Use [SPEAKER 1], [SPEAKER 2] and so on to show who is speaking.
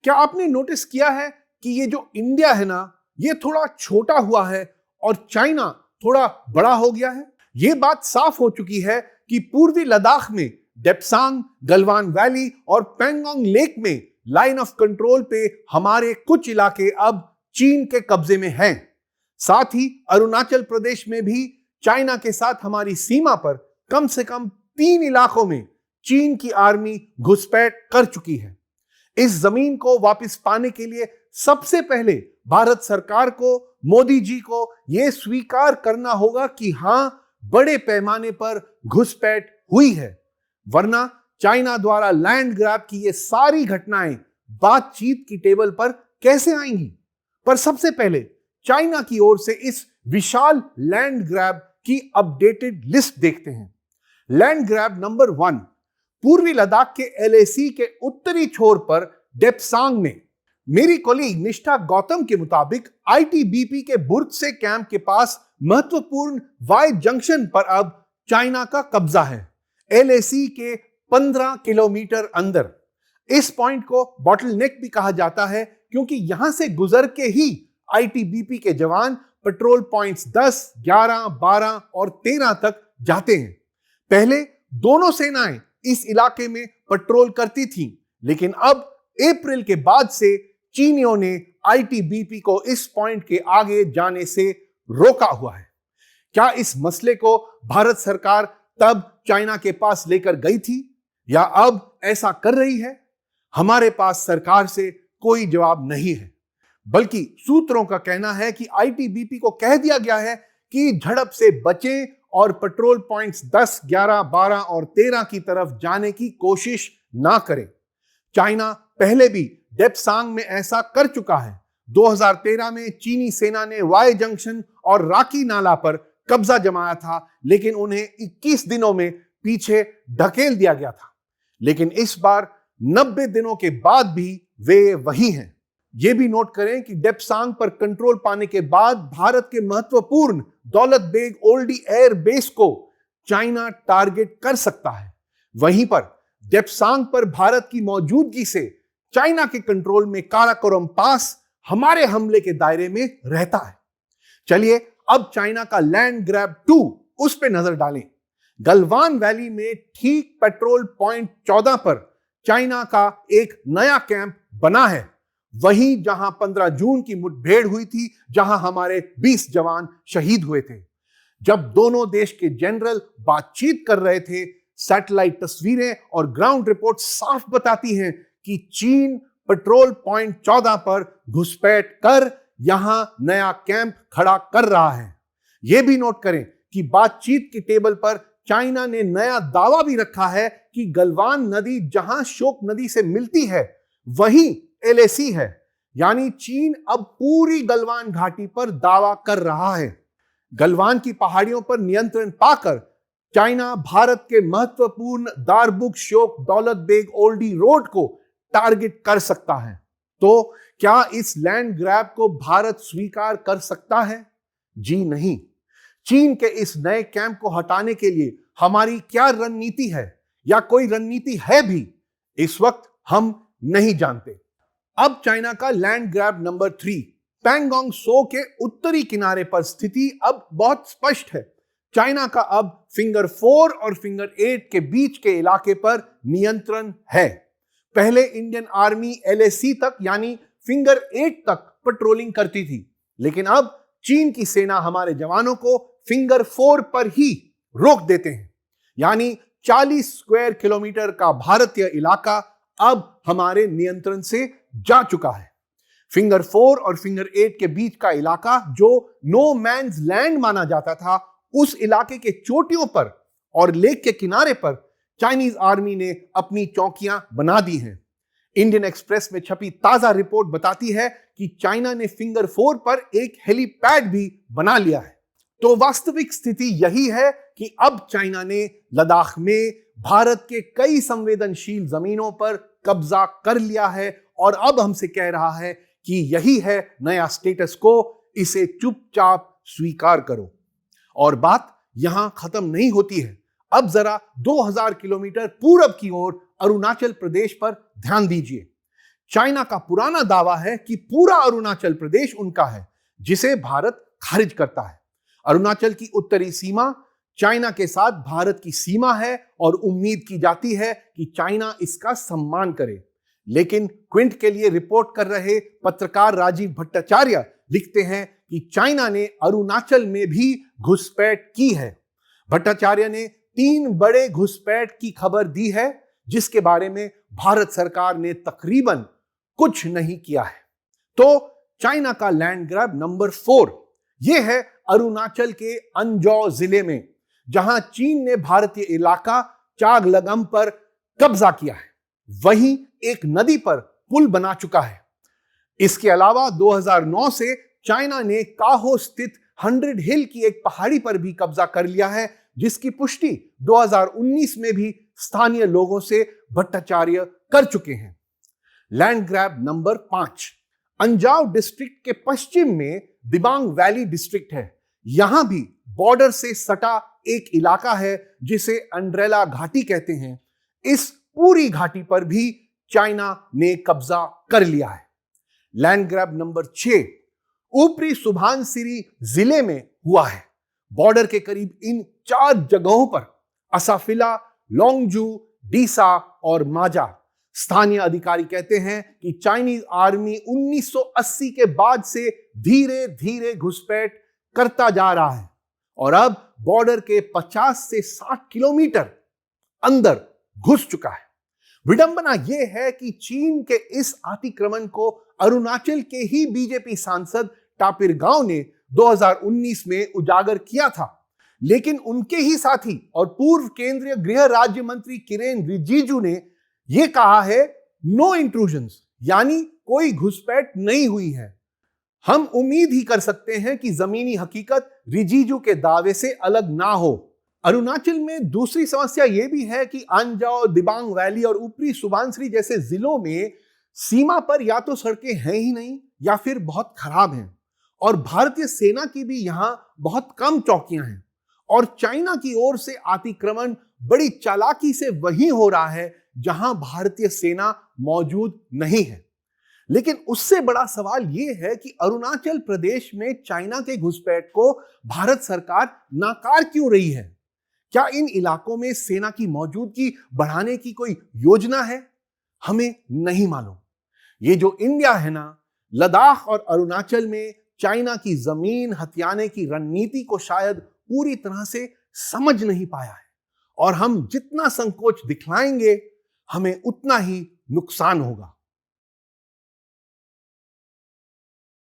[SPEAKER 1] क्या आपने नोटिस किया है कि ये जो इंडिया है ना, ये थोड़ा छोटा हुआ है और चाइना थोड़ा बड़ा हो गया है? ये बात साफ हो चुकी है कि पूर्वी लद्दाख में डेप्सांग, गलवान वैली और पैंगोंग लेक में लाइन ऑफ कंट्रोल पे हमारे कुछ इलाके अब चीन के कब्जे में हैं। साथ ही अरुणाचल प्रदेश में भी चाइना के साथ हमारी सीमा पर कम से कम 3 इलाकों में चीन की आर्मी घुसपैठ कर चुकी है। इस जमीन को वापस पाने के लिए सबसे पहले भारत सरकार को, मोदी जी को यह स्वीकार करना होगा कि हां, बड़े पैमाने पर घुसपैठ हुई है, वरना चाइना द्वारा लैंड ग्रैब की ये सारी घटनाएं बातचीत की टेबल पर कैसे आएंगी? पर सबसे पहले चाइना की ओर से इस विशाल लैंड ग्रैब की अपडेटेड लिस्ट देखते हैं। लैंड ग्रैब नंबर 1 पूर्वी लद्दाख के एलएसी के उत्तरी छोर पर डेप्सांग में। मेरी कोलीग निष्ठा गौतम के मुताबिक आईटीबीपी के बुर्त्से कैंप के पास महत्वपूर्ण वाई जंक्शन पर अब चाइना का कब्जा है, एलएसी के 15 किलोमीटर अंदर। इस पॉइंट को बॉटलनेक भी कहा जाता है क्योंकि यहां से गुजर के ही आईटीबीपी के जवान पेट्रोल पॉइंट्स 10, 11, 12 और 13 तक जाते हैं। पहले दोनों सेनाएं इस इलाके में पेट्रोल करती थीं, लेकिन अब अप्रैल के बाद से चीनियों ने आईटीबीपी को इस पॉइंट के आगे जाने से रोका हुआ है। क्या इस मसले को भारत सरकार तब चाइना के पास लेकर गई थी या अब ऐसा कर रही है? हमारे पास सरकार से कोई जवाब नहीं है, बल्कि सूत्रों का कहना है कि आईटीबीपी को कह दिया गया है कि झड़प से बचें और पेट्रोल पॉइंट्स 10, 11, 12 और 13 की तरफ जाने की कोशिश ना करें। चाइना पहले भी डेप्सांग में ऐसा कर चुका है। 2013 में चीनी सेना ने वाई जंक्शन और राकी नाला पर कब्जा जमाया था, लेकिन उन्हें 21 दिनों में पीछे ढकेल दिया गया था। लेकिन इस बार 90 दिनों के बाद भी वे वही हैं। यह भी नोट करें कि डेप्सांग पर कंट्रोल पाने के बाद भारत के महत्वपूर्ण दौलत बेग ओल्डी एयर बेस को चाइना टारगेट कर सकता है। वहीं पर डेप्सांग पर भारत की मौजूदगी से चाइना के कंट्रोल में काराकोरम पास हमारे हमले के दायरे में रहता है। चलिए अब चाइना का लैंड ग्रैब 2 उस पर नजर डालें। गलवान वैली में ठीक पेट्रोल पॉइंट 14 पर चाइना का एक नया कैंप बना है, वहीं जहां 15 जून की मुठभेड़ हुई थी, जहां हमारे 20 जवान शहीद हुए थे। जब दोनों देश के जनरल बातचीत कर रहे थे, सैटेलाइट तस्वीरें और ग्राउंड रिपोर्ट साफ बताती हैं कि चीन पेट्रोल पॉइंट 14 पर घुसपैठ कर यहां नया कैंप खड़ा कर रहा है। यह भी नोट करें कि बातचीत की टेबल पर चाइना ने नया दावा भी रखा है कि गलवान नदी जहां शोक नदी से मिलती है वहीं एलएसी है, यानी चीन अब पूरी गलवान घाटी पर दावा कर रहा है। गलवान की पहाड़ियों पर नियंत्रण पाकर चाइना भारत के महत्वपूर्ण दारबुक शोक दौलत बेग ओल्डी रोड को टारगेट कर सकता है। तो क्या इस लैंड ग्रैब को भारत स्वीकार कर सकता है? जी नहीं। चीन के इस नए कैंप को हटाने के लिए हमारी क्या रणनीति है, या कोई रणनीति है भी, इस वक्त हम नहीं जानते। अब चाइना का लैंड ग्रैब नंबर 3 पैंगोंग सो के उत्तरी किनारे पर स्थिति अब बहुत स्पष्ट है। चाइना का अब फिंगर 4 और फिंगर 8 के बीच के इलाके पर नियंत्रण है। पहले इंडियन आर्मी एलएसी तक यानी फिंगर 8 तक पेट्रोलिंग करती थी, लेकिन अब चीन की सेना हमारे जवानों को फिंगर 4 पर ही रोक देते हैं, यानी 40 स्क्वायर किलोमीटर का भारतीय इलाका अब हमारे नियंत्रण से जा चुका है। फिंगर 4 और फिंगर 8 के बीच का इलाका जो नो मैन्स लैंड माना जाता था, उस इलाके के चोटियों पर और लेक के किनारे पर चाइनीज आर्मी ने अपनी चौकियां बना दी हैं। इंडियन एक्सप्रेस में छपी ताजा रिपोर्ट बताती है कि चाइना ने फिंगर 4 पर एक हेलीपैड भी बना लिया है। तो वास्तविक स्थिति यही है कि अब चाइना ने लद्दाख में भारत के कई संवेदनशील जमीनों पर कब्जा कर लिया है और अब हमसे कह रहा है कि यही है नया स्टेटस को, इसे चुपचाप स्वीकार करो। और बात यहां खत्म नहीं होती है। अब जरा 2000 किलोमीटर पूरब की ओर अरुणाचल प्रदेश पर ध्यान दीजिए। चाइना का पुराना दावा है कि पूरा अरुणाचल प्रदेश उनका है, जिसे भारत खारिज करता है। अरुणाचल की उत्तरी सीमा चाइना के साथ भारत की सीमा है और उम्मीद की जाती है कि चाइना इसका सम्मान करे। लेकिन क्विंट के लिए रिपोर्ट कर रहे पत्रकार राजीव भट्टाचार्य लिखते हैं कि चाइना ने अरुणाचल में भी घुसपैठ की है। भट्टाचार्य ने 3 बड़े घुसपैठ की खबर दी है, जिसके बारे में भारत सरकार ने तकरीबन कुछ नहीं किया है। तो चाइना का लैंड ग्रैब नंबर 4 यह है अरुणाचल के अंजौ जिले में, जहां चीन ने भारतीय इलाका चागलगम पर कब्जा किया है। वहीं एक नदी पर पुल बना चुका है। इसके अलावा 2009 से चाइना ने काहो स्थित 100 हिल की एक पहाड़ी पर भी कब्जा कर लिया है, जिसकी पुष्टि 2019 में भी स्थानीय लोगों से भट्टाचार्य कर चुके हैं। Land grab number 5 Anjaw district के पश्चिम में दिबांग वैली डिस्ट्रिक्ट है। यहां भी बॉर्डर से सटा एक इलाका है जिसे अंड्रेला घाटी कहते हैं। इस पूरी घाटी पर भी चाइना ने कब्जा कर लिया है। लैंड ग्रैब नंबर 6 ऊपरी सुबनसिरी जिले में हुआ है। बॉर्डर के करीब इन 4 जगहों पर असाफिला, लोंगजू, डीसा और माजा। स्थानीय अधिकारी कहते हैं कि चाइनीज आर्मी 1980 के बाद से धीरे धीरे घुसपैठ करता जा रहा है और अब बॉर्डर के 50 से 60 किलोमीटर अंदर घुस चुका है। विडंबना यह है कि चीन के इस अतिक्रमण को अरुणाचल के ही बीजेपी सांसद टापिर गांव ने 2019 में उजागर किया था, लेकिन उनके ही साथी और पूर्व केंद्रीय गृह राज्य मंत्री किरेन रिजिजू ने यह कहा है नो इंट्रूजन्स, यानी कोई घुसपैठ नहीं हुई है। हम उम्मीद ही कर सकते हैं कि जमीनी हकीकत रिजिजू के दावे से अलग ना हो। अरुणाचल में दूसरी समस्या यह भी है कि अंजाव, दिबांग वैली और ऊपरी सुबनसिरी जैसे जिलों में सीमा पर या तो सड़कें हैं ही नहीं या फिर बहुत खराब हैं, और भारतीय सेना की भी यहां बहुत कम चौकियां हैं। और चाइना की ओर से अतिक्रमण बड़ी चालाकी से वहीं हो रहा है जहां भारतीय सेना मौजूद नहीं है। लेकिन उससे बड़ा सवाल यह है कि अरुणाचल प्रदेश में चाइना के घुसपैठ को भारत सरकार नाकार क्यों रही है? क्या इन इलाकों में सेना की मौजूदगी बढ़ाने की कोई योजना है? हमें नहीं मालूम। ये जो इंडिया है ना, लद्दाख और अरुणाचल में चाइना की जमीन हथियाने की रणनीति को शायद पूरी तरह से समझ नहीं पाया है, और हम जितना संकोच दिखलाएंगे हमें उतना ही नुकसान होगा।